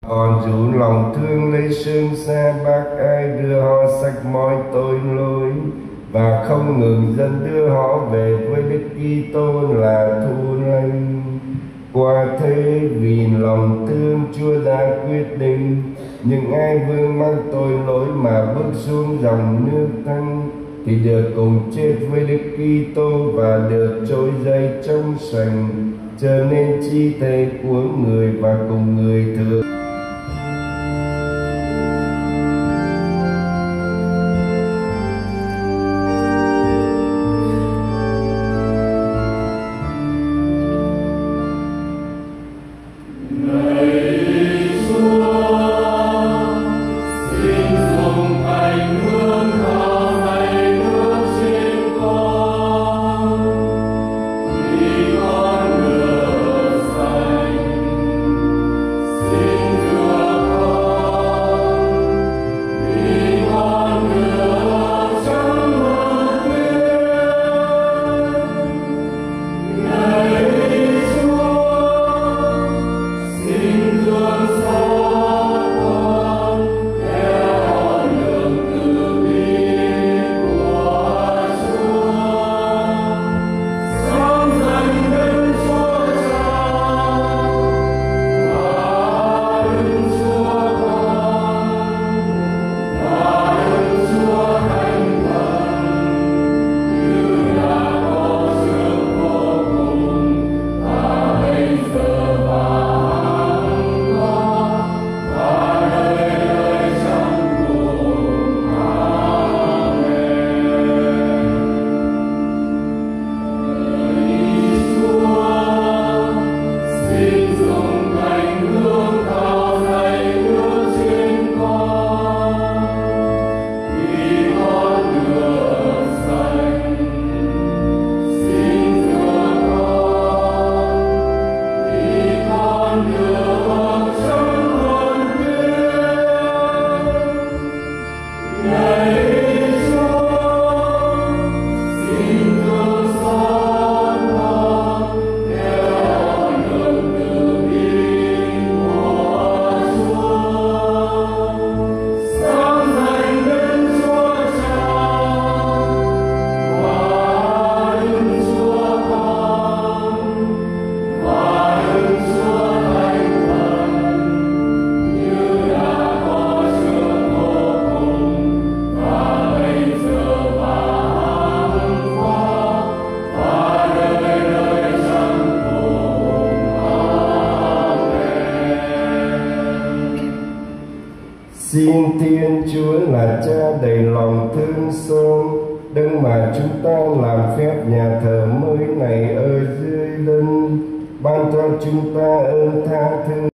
Còn dù lòng thương lấy sương xa bác ai đưa họ sạch mọi tội lỗi, và không ngừng dẫn đưa họ về với Đức Kitô là thu lành. Qua thế vì lòng thương Chúa đã quyết định, những ai vương mắc tội lỗi mà bước xuống dòng nước thánh thì được cùng chết với Đức Kitô và được trỗi dậy trong sạch, trở nên chi thể của người và cùng người thừa. Xin Thiên Chúa là Cha đầy lòng thương xót, đấng mà chúng ta làm phép nhà thờ mới này ở dưới đất, ban cho chúng ta ơn tha thứ